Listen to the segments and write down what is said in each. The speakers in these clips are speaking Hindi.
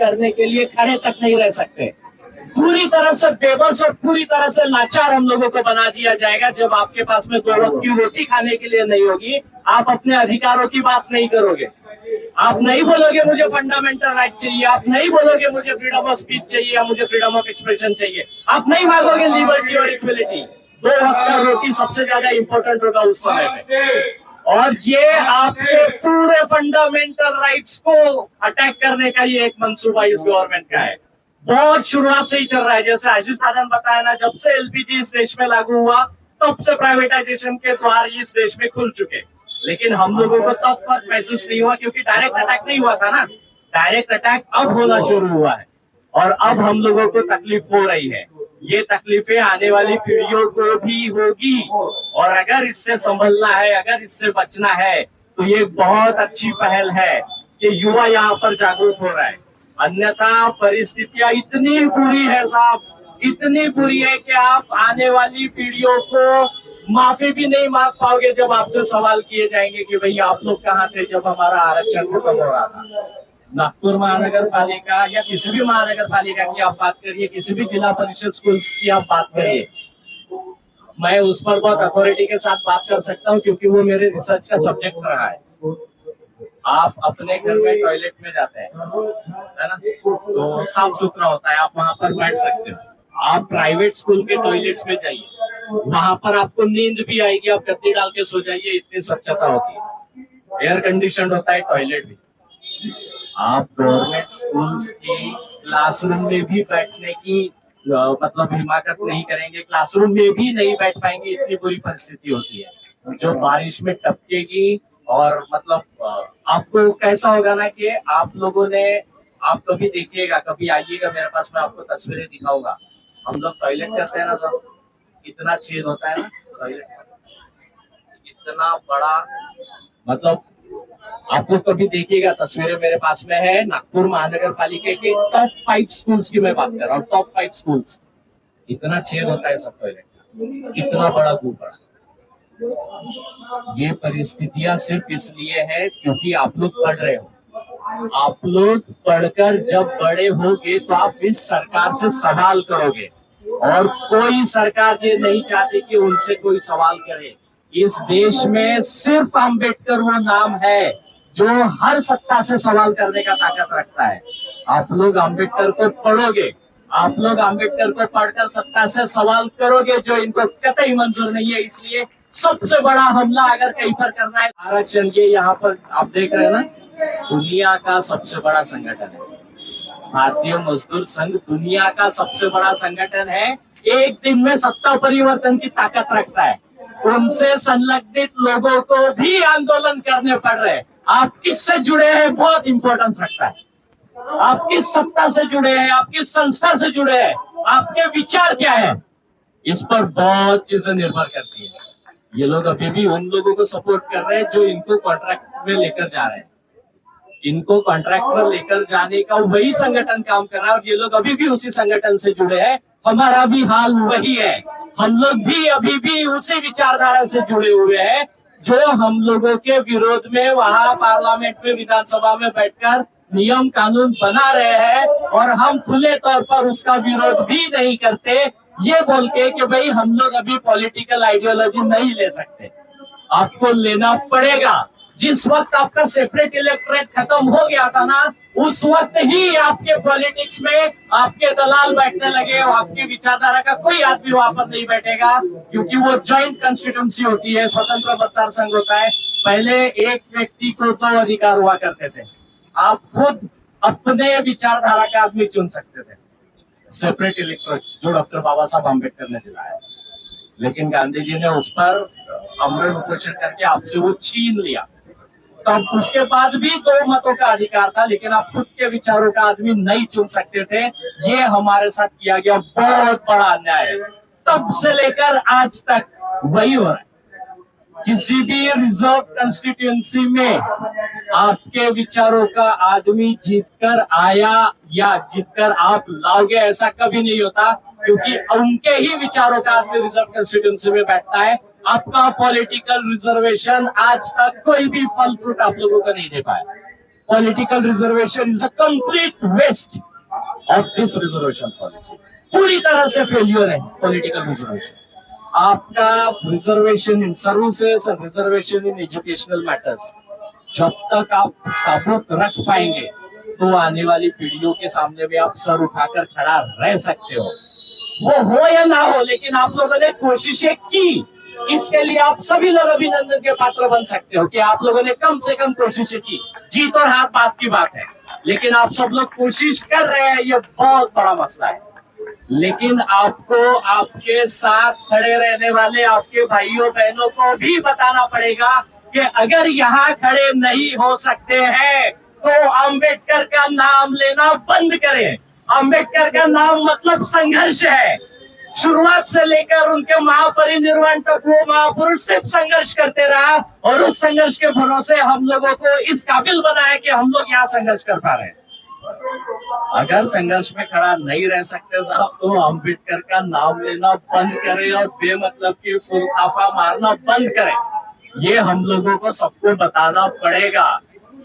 करने के लिए खड़े तक नहीं रह सकते। पूरी तरह से बेबस और पूरी तरह से लाचार हम लोगों को बना दिया जाएगा जब आपके पास में 2 वक्त की रोटी खाने के लिए नहीं होगी। आप अपने अधिकारों की बात नहीं करोगे, आप नहीं बोलोगे मुझे फंडामेंटल राइट चाहिए, आप नहीं बोलोगे मुझे फ्रीडम ऑफ स्पीच चाहिए या मुझे फ्रीडम ऑफ एक्सप्रेशन चाहिए, आप नहीं मांगोगे लिबर्टी और इक्वलिटी। 2 वक्त का रोटी सबसे ज्यादा इंपॉर्टेंट होगा उस समय में। और ये आपके पूरे फंडामेंटल राइट्स को अटैक करने का ये एक मंसूबा इस गवर्नमेंट का है। बहुत शुरुआत से ही चल रहा है। जैसे आशीष दादा ने बताया ना, जब से एलपीजी इस देश में लागू हुआ तब से प्राइवेटाइजेशन के द्वार इस देश में खुल चुके, लेकिन हम लोगों को तब फर्क महसूस नहीं हुआ क्योंकि डायरेक्ट अटैक नहीं हुआ था ना। डायरेक्ट अटैक अब होना शुरू हुआ है और अब हम लोगों को तकलीफ हो रही है। ये तकलीफें आने वाली पीढ़ियों को भी होगी और अगर इससे संभलना है, अगर इससे बचना है तो ये बहुत अच्छी पहल है कि युवा यहाँ पर जागरूक हो रहा है। अन्यथा परिस्थितियां इतनी बुरी है साहब, इतनी बुरी है कि आप आने वाली पीढ़ियों को माफी भी नहीं मांग पाओगे जब आपसे सवाल किए जाएंगे कि भाई आप लोग कहाँ थे जब हमारा आरक्षण खत्म हो रहा था। नागपुर महानगर पालिका या किसी भी महानगर पालिका की आप बात करिए, किसी भी जिला परिषद स्कूल्स की आप बात करिए, मैं उस पर बहुत अथॉरिटी के साथ बात कर सकता हूँ क्योंकि वो मेरे रिसर्च का सब्जेक्ट रहा है। आप अपने घर में टॉयलेट में जाते हैं, है ना, तो साफ सुथरा होता है, आप वहां पर बैठ सकते हो। आप प्राइवेट स्कूल के टॉयलेट्स में जाइए, वहां पर आपको नींद भी आएगी, आप गद्दी डाल के सो जाइए, इतनी स्वच्छता होती है, एयर कंडीशन होता है टॉयलेट भी। आप गवर्नमेंट स्कूल्स की क्लासरूम में भी बैठने की मतलब हिमाकत नहीं करेंगे, क्लासरूम में भी नहीं बैठ पाएंगे, इतनी बुरी परिस्थिति होती है जो बारिश में टपकेगी। और मतलब आपको कैसा होगा ना कि आप लोगों ने, आप कभी देखिएगा, कभी आइएगा मेरे पास, मैं आपको तस्वीरें दिखाऊंगा। हम लोग टॉयलेट करते हैं ना सब, इतना छेद होता है ना टॉयलेट में, इतना बड़ा, मतलब आपको कभी देखिएगा तस्वीरें मेरे पास में है। नागपुर महानगर पालिका के टॉप 5 स्कूल्स की मैं बात कर रहा हूँ, टॉप 5 स्कूल्स, इतना छेद होता है सब टॉयलेट का, इतना बड़ा गूपड़ा। ये परिस्थितियां सिर्फ इसलिए है क्योंकि आप लोग पढ़ रहे हो। आप लोग पढ़कर जब बड़े होगे तो आप इस सरकार से सवाल करोगे और कोई सरकार ये नहीं चाहती कि उनसे कोई सवाल करे। इस देश में सिर्फ अंबेडकर वो नाम है जो हर सत्ता से सवाल करने का ताकत रखता है। आप लोग अंबेडकर को पढ़ोगे, आप लोग अंबेडकर को पढ़कर सत्ता से सवाल करोगे जो इनको कतई मंजूर नहीं है। इसलिए सबसे बड़ा हमला अगर कहीं पर करना है, आरक्षण के यहाँ पर आप देख रहे हैं ना, दुनिया का सबसे बड़ा संगठन है भारतीय मजदूर संघ, दुनिया का सबसे बड़ा संगठन है। एक दिन में सत्ता परिवर्तन की ताकत रखता है। उनसे संलग्नित लोगों को भी आंदोलन करने पड़ रहे हैं। आप किससे जुड़े हैं बहुत इंपॉर्टेंस रखता है। आप किस सत्ता से जुड़े हैं, आप किस संस्था से जुड़े हैं, आपके विचार क्या है, इस पर बहुत चीजें निर्भर करती है। ये लोग अभी भी उन लोगों को सपोर्ट कर रहे हैं जो इनको कॉन्ट्रैक्ट में लेकर जा रहे हैं। इनको कॉन्ट्रैक्ट पर लेकर जाने का वही संगठन काम कर रहा है और ये लोग अभी भी उसी संगठन से जुड़े हैं। हमारा भी हाल वही है, हम लोग भी अभी भी उसी विचारधारा से जुड़े हुए हैं जो हम लोगों के विरोध में वहां पार्लियामेंट में, विधानसभा में बैठकर नियम कानून बना रहे हैं और हम खुले तौर पर उसका विरोध भी नहीं करते, ये बोल के कि भाई हम लोग अभी पॉलिटिकल आइडियोलॉजी नहीं ले सकते। आपको लेना पड़ेगा। जिस वक्त आपका सेपरेट इलेक्टोरेट खत्म हो गया था ना, उस वक्त ही आपके पॉलिटिक्स में आपके दलाल बैठने लगे और आपकी विचारधारा का कोई आदमी वहां पर नहीं बैठेगा क्योंकि वो ज्वाइंट कंस्टिट्यूंसी होती है, स्वतंत्र मतदार संघ होता है। पहले एक व्यक्ति को 2 अधिकार हुआ करते थे, आप खुद अपने विचारधारा का आदमी चुन सकते थे, सेपरेट इलेक्टोरेट जो डॉक्टर बाबा साहब अम्बेडकर ने दिलाया। लेकिन गांधी जी ने उस पर अमरण उपोषण करके आपसे वो छीन लिया। तब उसके बाद भी 2 मतों का अधिकार था, लेकिन आप खुद के विचारों का आदमी नहीं चुन सकते थे। ये हमारे साथ किया गया बहुत बड़ा अन्याय है। तब से लेकर आज तक वही हो रहा है। किसी भी रिजर्व कंस्टिट्यूएंसी में आपके विचारों का आदमी जीतकर आया या जीतकर आप लाओगे, ऐसा कभी नहीं होता क्योंकि उनके ही विचारों का आदमी रिजर्व कंस्टिट्यूएंसी में बैठता है। आपका पॉलिटिकल रिजर्वेशन आज तक कोई भी फल फ्रूट आप लोगों को नहीं दे पाया। Political reservation is a complete waste of this reservation policy. पूरी तरह से फेल्यूर है पॉलिटिकल रिजर्वेशन। आपका रिजर्वेशन इन सर्विसेज और रिजर्वेशन इन एजुकेशनल मैटर्स जब तक आप साबुत रख पाएंगे तो आने वाली पीढ़ियों के सामने भी आप सर उठाकर खड़ा रह सकते हो। वो हो या ना हो, लेकिन आप लोगों ने कोशिशें की, इसके लिए आप सभी लोग अभिनंदन के पात्र बन सकते हो कि आप लोगों ने कम से कम कोशिशें की। जीत और हार बात की बात है, लेकिन आप सब लोग कोशिश कर रहे हैं, ये बहुत बड़ा मसला है। लेकिन आपको आपके साथ खड़े रहने वाले आपके भाइयों बहनों को भी बताना पड़ेगा कि अगर यहाँ खड़े नहीं हो सकते हैं तो अंबेडकर का नाम लेना बंद करें। अंबेडकर का नाम मतलब संघर्ष है। शुरुआत से लेकर उनके महापरिनिर्वाण तक वो महापुरुष सिर्फ संघर्ष करते रहा और उस संघर्ष के भरोसे हम लोगों को इस काबिल बनाया कि हम लोग यहाँ संघर्ष कर पा रहे हैं। अगर संघर्ष में खड़ा नहीं रह सकते साहब तो अंबेडकर का नाम लेना बंद करें और बेमतलब की फुलकाफा मारना बंद करें। ये हम लोगों को सबको बताना पड़ेगा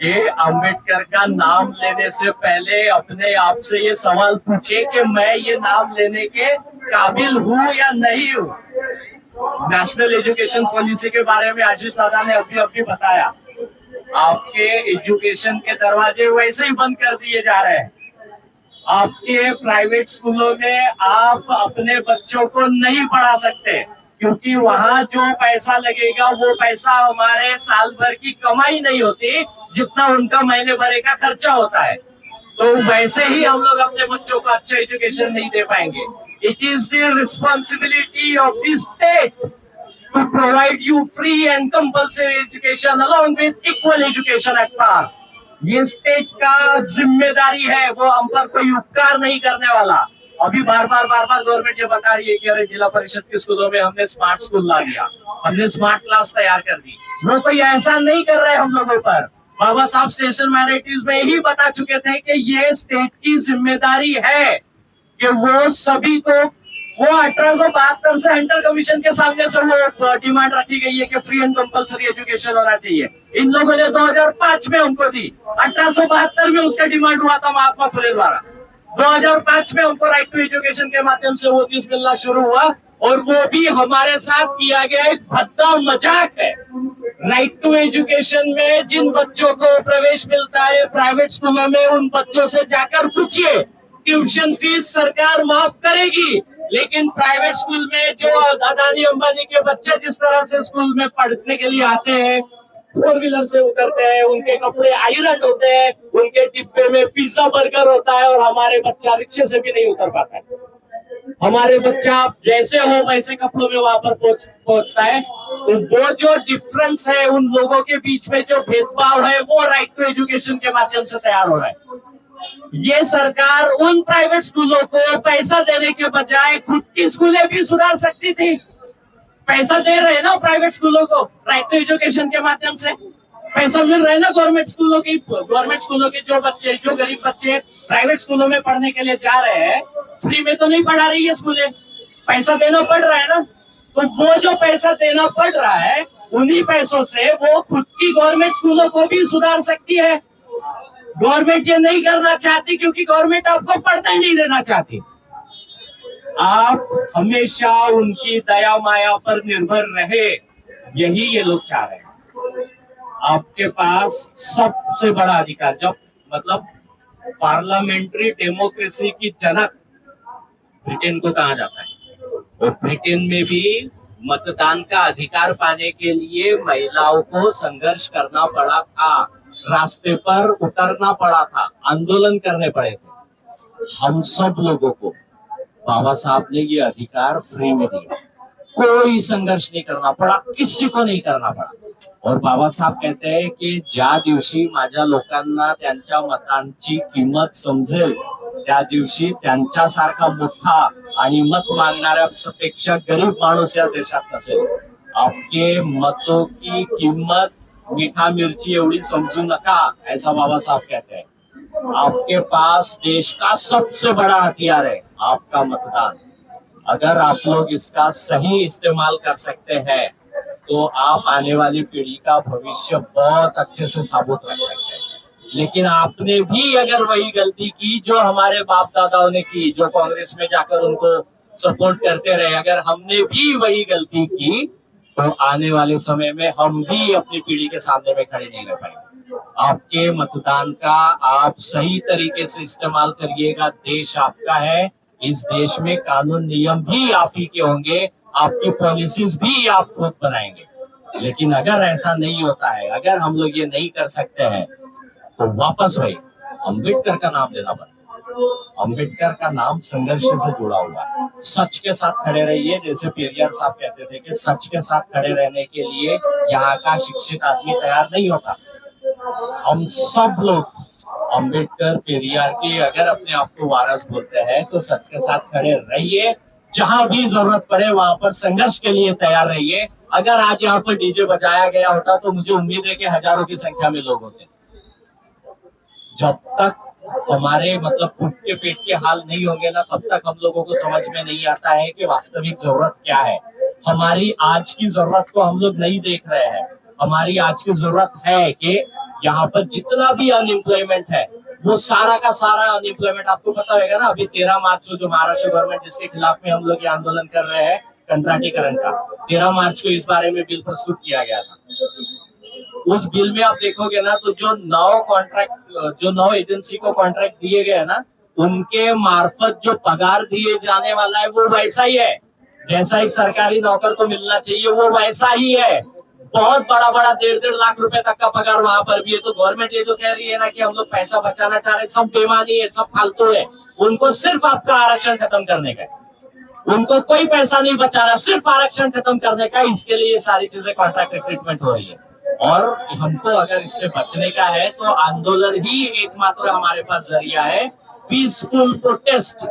कि अंबेडकर का नाम लेने से पहले अपने आप से ये सवाल पूछे कि मैं ये नाम लेने के काबिल हूँ या नहीं हूँ। नेशनल एजुकेशन पॉलिसी के बारे में आशीष दादा ने अभी बताया। आपके एजुकेशन के दरवाजे वैसे ही बंद कर दिए जा रहे हैं। आपके प्राइवेट स्कूलों में आप अपने बच्चों को नहीं पढ़ा सकते क्योंकि वहाँ जो पैसा लगेगा वो पैसा हमारे साल भर की कमाई नहीं होती जितना उनका महीने भर का खर्चा होता है। तो वैसे ही हम लोग अपने बच्चों को अच्छा एजुकेशन नहीं दे पाएंगे। It is the responsibility of the state to provide you free and compulsory education along with equal education at par। ये स्टेट का जिम्मेदारी है, वो हम पर कोई उपकार नहीं करने वाला। अभी बार बार गवर्नमेंट ये बता रही है कि अरे जिला परिषद के स्कूलों में हमने स्मार्ट स्कूल ला दिया, हमने स्मार्ट क्लास तैयार कर दी। वो कोई ऐसा नहीं कर रहे हम लोगों पर। बाबा साहब स्टेशन मैरिटीज में ही बता चुके थे कि ये स्टेट की जिम्मेदारी है कि वो सभी को, वो 1872 से हंटर कमीशन के सामने से वो डिमांड रखी गई है कि फ्री एंड कंपलसरी एजुकेशन होना चाहिए। इन लोगों ने 2005 में उनको दी। 1872 में उसका डिमांड हुआ था महात्मा फुले द्वारा। 2005 में उनको राइट टू एजुकेशन के माध्यम से वो चीज मिलना शुरू हुआ और वो भी हमारे साथ किया गया एक भद्दा मजाक है। राइट टू एजुकेशन में जिन बच्चों को प्रवेश मिलता है प्राइवेट स्कूलों में, उन बच्चों से जाकर पूछिए, ट्यूशन फीस सरकार माफ करेगी, लेकिन प्राइवेट स्कूल में जो अदानी अंबानी के बच्चे जिस तरह से स्कूल में पढ़ने के लिए आते हैं, 4 व्हीलर से उतरते हैं, उनके कपड़े आयरन होते हैं, उनके डिब्बे में पिज्जा बर्गर होता है और हमारे बच्चा रिक्शे से भी नहीं उतर पाता है। हमारे बच्चा जैसे हो वैसे कपड़ों में वहां पर पहुंचता है। तो वो जो डिफरेंस है, उन लोगों के बीच में जो भेदभाव है, वो राइट टू एजुकेशन के माध्यम से तैयार हो रहा है। ये सरकार उन प्राइवेट स्कूलों को पैसा देने के बजाय खुद की स्कूलें भी सुधार सकती थी। पैसा दे रहे हैं ना प्राइवेट स्कूलों को राइट टू एजुकेशन के माध्यम से, पैसा मिल रहा है ना गवर्नमेंट स्कूलों के जो बच्चे, जो गरीब बच्चे प्राइवेट स्कूलों में पढ़ने के लिए जा रहे हैं, फ्री में तो नहीं पढ़ा रही है स्कूलें, पैसा देना पड़ रहा है ना। तो वो जो पैसा देना पड़ रहा है, उन्हीं पैसों से वो खुद की गवर्नमेंट स्कूलों को भी सुधार सकती है। गवर्नमेंट ये नहीं करना चाहती क्योंकि गवर्नमेंट आपको पढ़ता ही नहीं देना चाहती। आप हमेशा उनकी दया माया पर निर्भर रहे, यही ये लोग चाह रहे हैं। आपके पास सबसे बड़ा अधिकार, जब मतलब पार्लियामेंट्री डेमोक्रेसी की जनक ब्रिटेन को कहा जाता है, और ब्रिटेन में भी मतदान का अधिकार पाने के लिए महिलाओं को संघर्ष करना पड़ा था, रास्ते पर उतरना पड़ा था, आंदोलन करने पड़े थे। हम सब लोगों को बाबा साहब ने ये अधिकार फ्री में दिया, कोई संघर्ष नहीं करना पड़ा, किसी को नहीं करना पड़ा। और बाबा साहब कहते हैं की ज्या दिवशी माझ्या लोकांना त्यांच्या मतांची किंमत समजेल, त्या दिवशी त्यांच्यासारखा मोठा आणि मत मागणाऱ्यापेक्षा गरीब माणूस या देशात नसेल। आपके मतों की कीमत मीठा मिर्ची एवढी समझू नका, ऐसा बाबा साहब कहते हैं। आपके पास देश का सबसे बड़ा हथियार है आपका मतदान। अगर आप लोग इसका सही इस्तेमाल कर सकते हैं तो आप आने वाली पीढ़ी का भविष्य बहुत अच्छे से साबुत रख सकते हैं। लेकिन आपने भी अगर वही गलती की जो हमारे बाप दादाओं ने की, जो कांग्रेस में जाकर उनको सपोर्ट करते रहे, अगर हमने भी वही गलती की तो आने वाले समय में हम भी अपनी पीढ़ी के सामने में खड़े नहीं रह पाएंगे। आपके मतदान का आप सही तरीके से इस्तेमाल करिएगा। देश आपका है, इस देश में कानून नियम भी आप ही के होंगे, आपकी पॉलिसीज भी आप खुद बनाएंगे। लेकिन अगर ऐसा नहीं होता है, अगर हम लोग ये नहीं कर सकते हैं, तो वापस वही अंबेडकर का नाम लेना पड़ेगा। अंबेडकर का नाम संघर्ष से जुड़ा हुआ है। सच के साथ खड़े रहिए, जैसे पेरियार साहब कहते थे कि सच के साथ खड़े रहने के लिए यहाँ का शिक्षित आदमी तैयार नहीं होता। हम सब लोग अंबेडकर पेरियार के अगर अपने आप को वारस बोलते हैं तो सच के साथ खड़े रहिए। जहां भी जरूरत पड़े वहां पर संघर्ष के लिए तैयार रहिए। अगर आज यहाँ पर डीजे बजाया गया होता तो मुझे उम्मीद है कि हजारों की संख्या में लोग होते। जब तक हमारे मतलब खुद के पेट के हाल नहीं होंगे ना, तब तक हम लोगों को समझ में नहीं आता है कि वास्तविक जरूरत क्या है। हमारी आज की जरूरत को हम लोग नहीं देख रहे हैं। हमारी आज की जरूरत है कि यहाँ पर जितना भी अनएम्प्लॉयमेंट है वो सारा का सारा अनएम्प्लॉयमेंट, आपको पता होगा ना, अभी 13 मार्च को जो महाराष्ट्र गवर्नमेंट जिसके खिलाफ में हम लोग ये आंदोलन कर रहे हैं कंट्राटीकरण का, 13 मार्च को इस बारे में बिल प्रस्तुत किया गया था। उस बिल में आप देखोगे ना तो जो 9 एजेंसी को कॉन्ट्रैक्ट दिए गए ना, उनके मार्फत जो पगार दिए जाने वाला है वो वैसा ही है जैसा एक सरकारी नौकर को मिलना चाहिए, वो वैसा ही है। बहुत बड़ा बड़ा 1.5 लाख रुपए तक का पगार वहां पर भी है। तो गवर्नमेंट ये जो कह रही है ना कि हम लोग पैसा बचाना चाह रहे हैं, सब बेईमानी है, सब फालतू है। उनको सिर्फ आपका आरक्षण खत्म करने का है, उनको कोई पैसा नहीं बचा रहा, सिर्फ आरक्षण खत्म करने का। इसके लिए ये सारी चीजें कॉन्ट्रैक्ट रिक्रूटमेंट हो रही है। और हमको अगर इससे बचने का है तो आंदोलन ही एकमात्र हमारे पास जरिया है। पीसफुल प्रोटेस्ट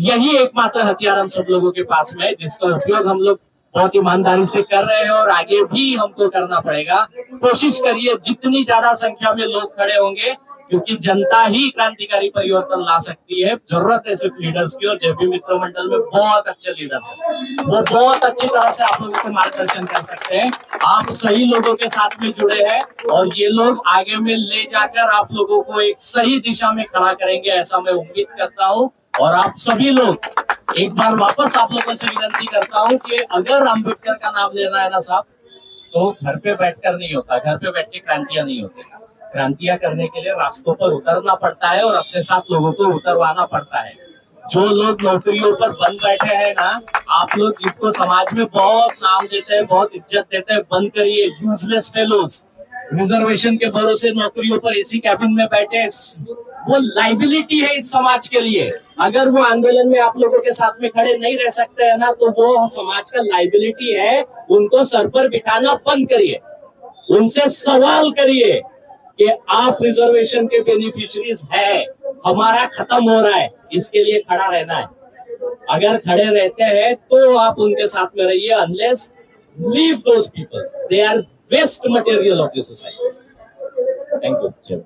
यही एकमात्र हथियार हम सब लोगों के पास में है, जिसका उपयोग हम लोग बहुत ईमानदारी से कर रहे हैं और आगे भी हमको करना पड़ेगा। कोशिश करिए जितनी ज्यादा संख्या में लोग खड़े होंगे, क्योंकि जनता ही क्रांतिकारी परिवर्तन ला सकती है। जरूरत है सिर्फ लीडर्स की, और जेपी मित्र मंडल में बहुत अच्छे लीडर्स हैं, वो बहुत अच्छी तरह से आप लोगों को मार्गदर्शन कर सकते हैं। आप सही लोगों के साथ में जुड़े हैं और ये लोग आगे में ले जाकर आप लोगों को एक सही दिशा में खड़ा करेंगे, ऐसा मैं उम्मीद करता हूँ। और आप सभी लोग, एक बार वापस आप लोगों से विनती करता हूँ कि अगर अम्बेडकर का नाम लेना है ना साहब, तो घर पे बैठकर नहीं होता, घर पे बैठ के क्रांतियां नहीं होती। क्रांतियां करने के लिए रास्तों पर उतरना पड़ता है और अपने साथ लोगों को उतरवाना पड़ता है। जो लोग नौकरियों पर बंद बैठे हैं ना, आप लोग जिसको समाज में बहुत नाम देते हैं, बहुत इज्जत देते हैं, बंद करिए। यूजलेस फेलोज, रिजर्वेशन के भरोसे नौकरियों पर एसी कैबिन में बैठे, वो लाइबिलिटी है इस समाज के लिए। अगर वो आंदोलन में आप लोगों के साथ में खड़े नहीं रह सकते हैं ना, तो वो समाज का लाइबिलिटी है। उनको सर पर बिठाना बंद करिए, उनसे सवाल करिए कि आप रिजर्वेशन के बेनिफिशियरीज है, हमारा खत्म हो रहा है, इसके लिए खड़ा रहना है। अगर खड़े रहते हैं तो आप उनके साथ में रहिए, unless leave those people, they are waste material of the society. Thank you.